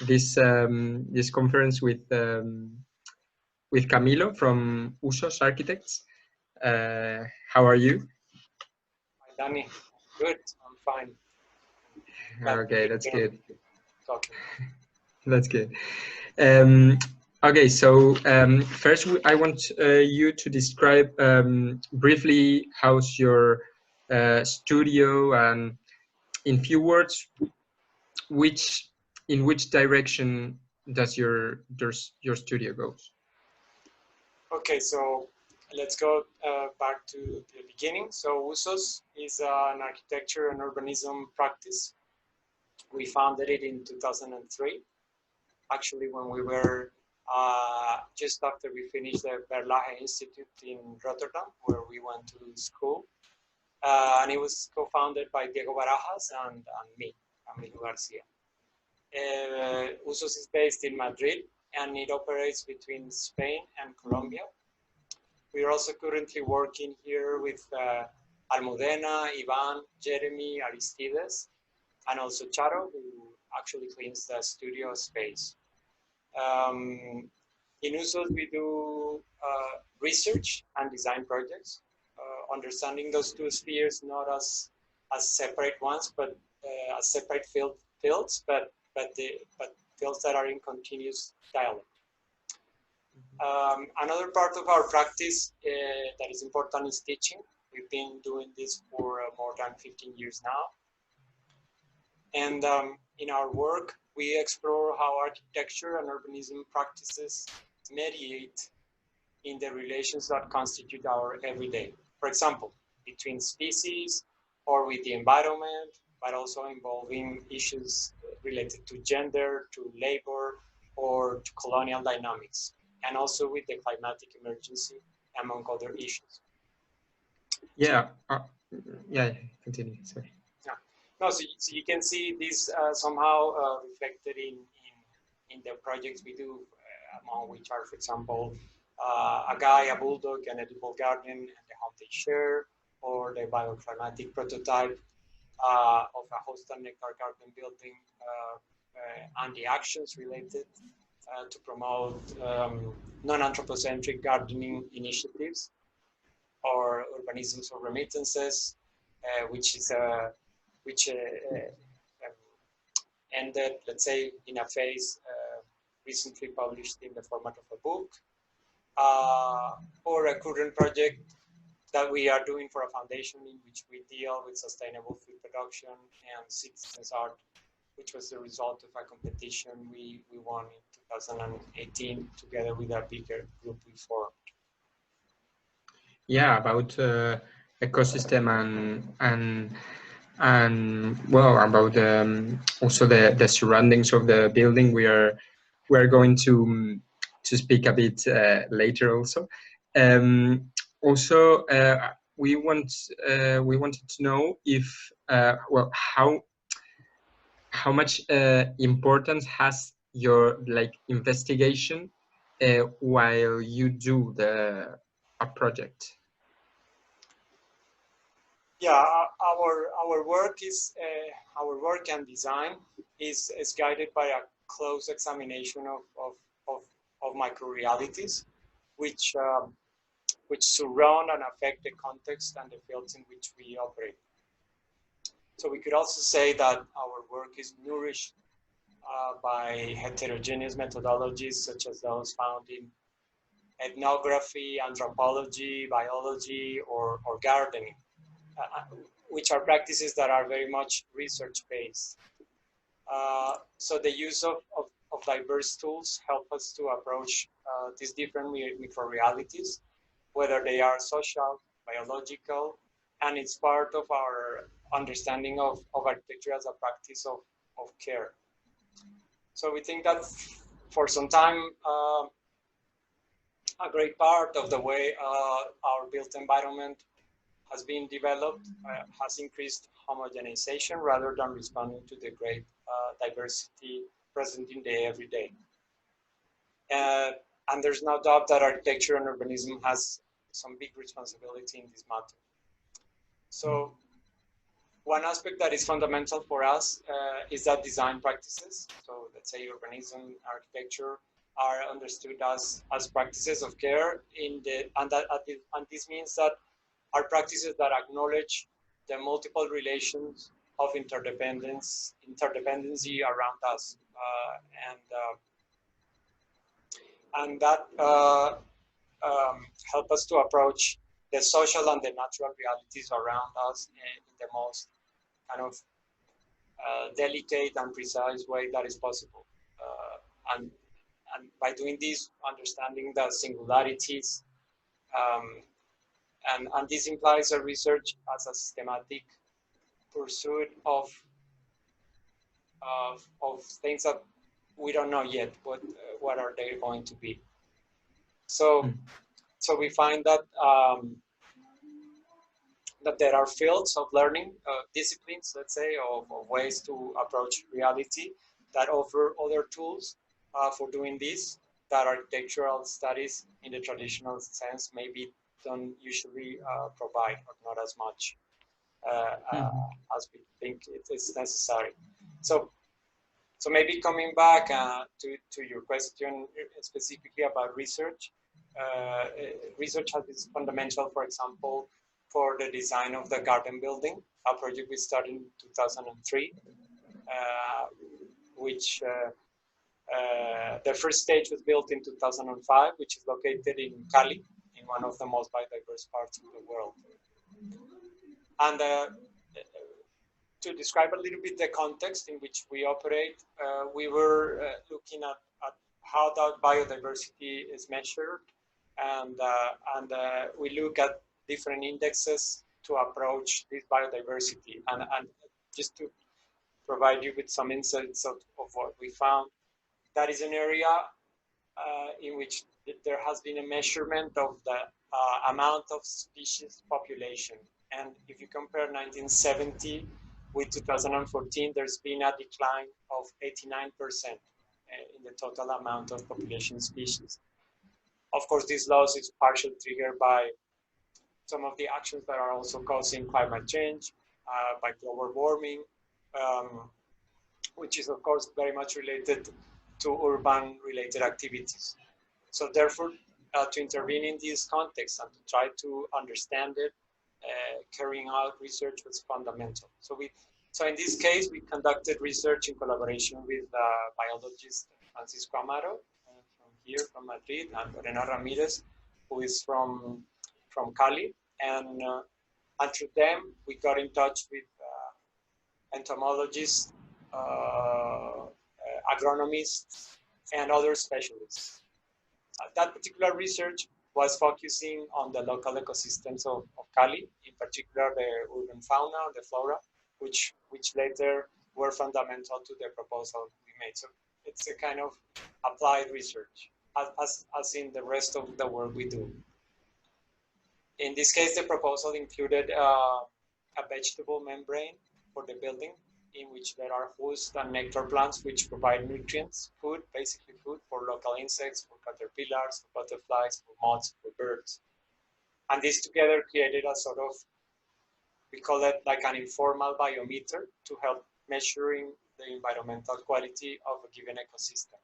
this conference with Camilo from Husos Architects. How are you? Hi, Danny. Good. I'm fine. Okay, that's good. Talking. That's good. Okay, so first I want you to describe briefly how's your studio, and in few words, in which direction does your studio goes? Okay, so let's go back to the beginning. So Husos is an architecture and urbanism practice. We founded it in 2003, actually when we were just after we finished the Verlahe Institute in Rotterdam, where we went to school. And it was co-founded by Diego Barajas and me, Camilo Garcia. Husos is based in Madrid, and it operates between Spain and Colombia. We are also currently working here with Almudena, Ivan, Jeremy, Aristides, and also Charo, who actually cleans the studio space. In Husos, we do research and design projects, understanding those two spheres not as separate ones, but as separate fields, but fields that are in continuous dialogue. Another part of our practice that is important is teaching. We've been doing this for more than 15 years now. And in our work, we explore how architecture and urbanism practices mediate in the relations that constitute our everyday. For example, between species or with the environment, but also involving issues related to gender, to labor, or to colonial dynamics, and also with the climatic emergency, among other issues. Yeah, continue, sorry. Yeah. No, so you can see this somehow reflected in the projects we do, among which are, for example, a guy, a bulldog, an edible garden, and the home they share, or the bioclimatic prototype of a host and nectar garden building, and the actions related to promote non-anthropocentric gardening initiatives, or urbanisms or remittances, which ended, let's say, in a phase recently published in the format of a book, or a current project that we are doing for a foundation in which we deal with sustainable food production and citizens art, which was the result of a competition we won in 2018 together with a bigger group we formed. Yeah, about ecosystem and well, about also the surroundings of the building. We are going to speak a bit later also. Also, we wanted to know if well, how much importance has your investigation while you do a project? Yeah, our work and design is guided by a close examination of micro realities, which surround and affect the context and the fields in which we operate. So we could also say that our work is nourished by heterogeneous methodologies such as those found in ethnography, anthropology, biology, or gardening, which are practices that are very much research-based. So the use of diverse tools help us to approach these different micro-realities, whether they are social, biological, and it's part of our understanding of architecture as a practice of care. So we think that for some time, a great part of the way our built environment has been developed has increased homogenization rather than responding to the great diversity present in the everyday. And there's no doubt that architecture and urbanism has some big responsibility in this matter. So one aspect that is fundamental for us is that design practices, so let's say urbanism, architecture, are understood as practices of care and this means that are practices that acknowledge the multiple relations of interdependency around us, and that help us to approach the social and the natural realities around us in the most kind of delicate and precise way that is possible. And by doing this, understanding the singularities, um, and this implies a research as a systematic pursuit of things that we don't know yet, what are they going to be. So, so we find that that there are fields of learning, disciplines, let's say, of ways to approach reality that offer other tools for doing this that architectural studies in the traditional sense maybe don't usually provide, or not as much as we think it is necessary. So, so maybe coming back to your question specifically about research, research has been fundamental, for example, for the design of the garden building, a project we started in 2003, which the first stage was built in 2005, which is located in Cali, in one of the most biodiverse parts of the world. And to describe a little bit the context in which we operate, we were looking at how that biodiversity is measured, and we look at different indexes to approach this biodiversity. And just to provide you with some insights of what we found, that is an area in which there has been a measurement of the amount of species population. And if you compare 1970 with 2014, there's been a decline of 89% in the total amount of population species. Of course, this loss is partially triggered by some of the actions that are also causing climate change, by global warming, which is of course very much related to urban-related activities. So therefore, to intervene in this context and to try to understand it, carrying out research was fundamental. So in this case, we conducted research in collaboration with biologist Francisco Amaro from here, from Madrid, and Lorena Ramirez, who is from Cali. And through them, we got in touch with entomologists, agronomists, and other specialists. That particular research was focusing on the local ecosystems of Cali, in particular the urban fauna, the flora, which later were fundamental to the proposal we made. So it's a kind of applied research, as in the rest of the work we do. In this case, the proposal included a vegetable membrane for the building, in which there are host and nectar plants which provide nutrients, food, basically food for local insects, for caterpillars, for butterflies, for moths, for birds. And this together created a sort of, we call it like an informal biometer to help measuring the environmental quality of a given ecosystem.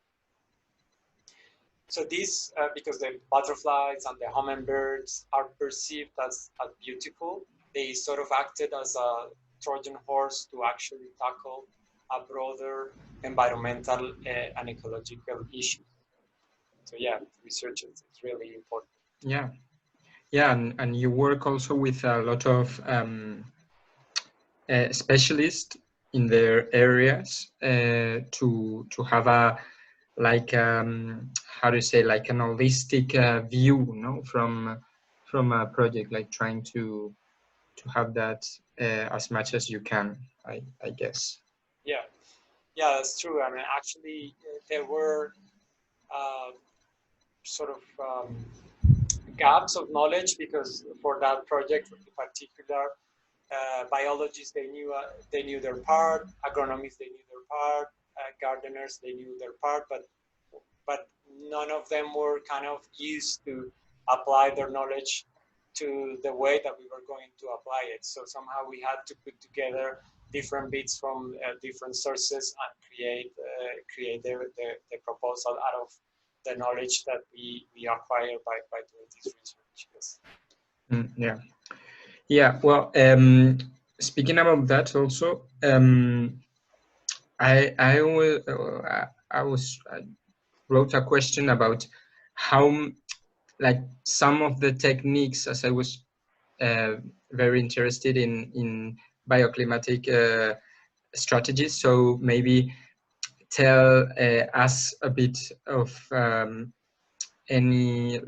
So this, because the butterflies and the hummingbirds are perceived as beautiful, they sort of acted as a Trojan horse to actually tackle a broader environmental and ecological issue. So yeah, research is really important. Yeah, yeah, and you work also with a lot of specialists in their areas to have a like how to say, like an holistic view, no, from a project, like trying to have that as much as you can, I guess. Yeah, yeah, that's true. I mean, actually, there were sort of gaps of knowledge, because for that project in particular, biologists, they knew their part, agronomists, they knew their part, gardeners, they knew their part, but none of them were kind of used to apply their knowledge to the way that we were going to apply it. So somehow we had to put together different bits from different sources and create the proposal out of the knowledge that we acquired by doing this research. Yes. Yeah. Yeah. Well, speaking about that also, I wrote a question about how, like, some of the techniques, as I was very interested in bioclimatic strategies. So maybe tell us a bit of any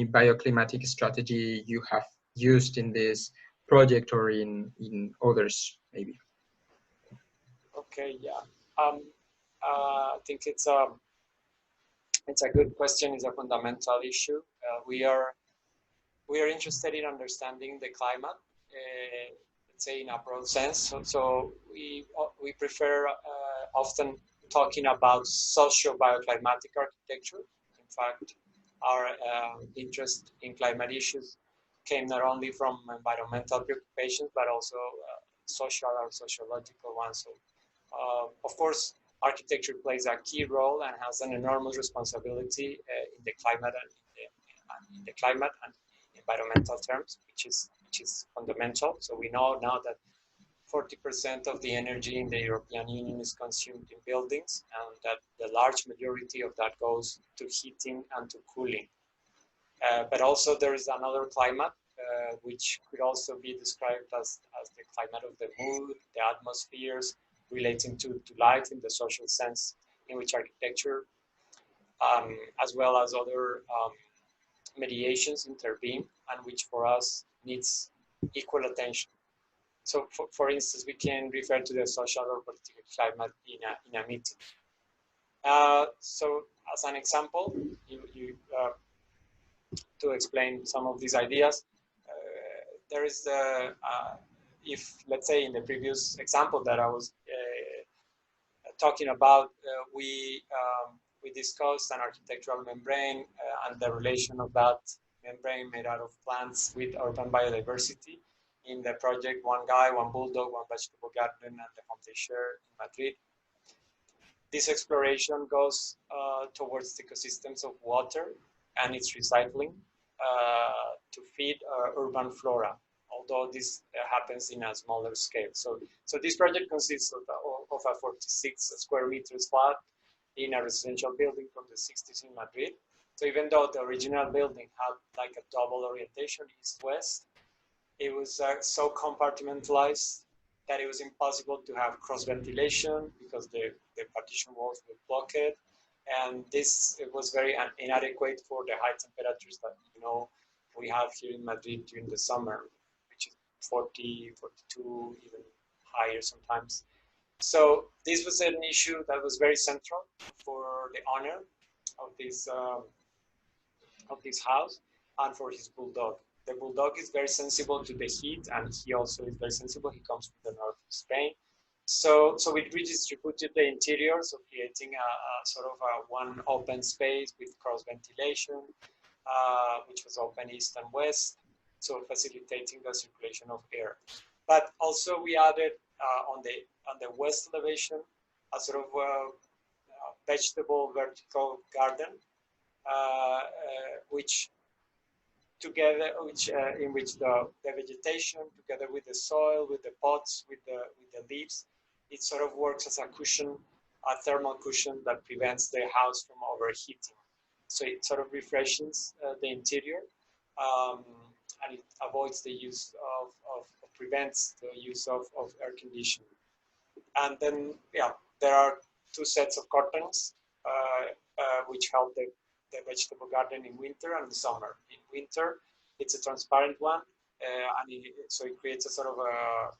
bioclimatic strategy you have used in this project or in others, maybe. Okay. Yeah. I think it's a good question. It's a fundamental issue. We are interested in understanding the climate, let's say in a broad sense. So we prefer often talking about socio-bioclimatic architecture. In fact, our interest in climate issues came not only from environmental preoccupations, but also social or sociological ones. So, of course, architecture plays a key role and has an enormous responsibility in the climate and environmental terms, which is fundamental. So we know now that 40% of the energy in the European Union is consumed in buildings, and that the large majority of that goes to heating and to cooling. But also there is another climate, which could also be described as the climate of the mood, the atmospheres, relating to life in the social sense, in which architecture, as well as other mediations intervene, and which for us needs equal attention. So for instance, we can refer to the social or political climate in a meeting. So as an example, to explain some of these ideas, there is the, if let's say in the previous example that I was talking about, we discussed an architectural membrane and the relation of that membrane made out of plants with urban biodiversity. In the project One Guy, One Bulldog, One Vegetable Garden, and the home they share in Madrid. This exploration goes towards the ecosystems of water and its recycling to feed urban flora, although this happens in a smaller scale. So this project consists of a 46 square meters flat in a residential building from the 60s in Madrid. So even though the original building had like a double orientation, east-west, it was so compartmentalized that it was impossible to have cross ventilation because the partition walls were blocked. And this was very inadequate for the high temperatures that we have here in Madrid during the summer, which is 40, 42, even higher sometimes. So this was an issue that was very central for the owner of this house and for his bulldog. The bulldog is very sensible to the heat, and he also is very sensible. He comes from the north of Spain. So we redistributed the interior, so creating a sort of one open space with cross ventilation, which was open east and west, so facilitating the circulation of air. But also we added on the west elevation a sort of vegetable vertical garden, in which the vegetation, together with the soil, with the pots, with the leaves, it sort of works as a cushion, a thermal cushion that prevents the house from overheating. So it sort of refreshes the interior, and it avoids the use prevents the use of air conditioning. And then, yeah, there are two sets of curtains which help the vegetable garden in winter and the summer. In winter, it's a transparent one, and so it creates a sort of a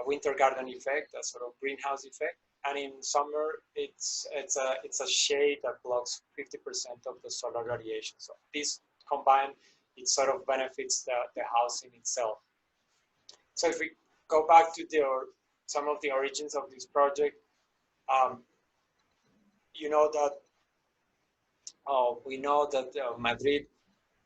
winter garden effect, a sort of greenhouse effect. And in summer, it's a shade that blocks 50% of the solar radiation. So this combined, it sort of benefits the house in itself. So if we go back to some of the origins of this project, we know that Madrid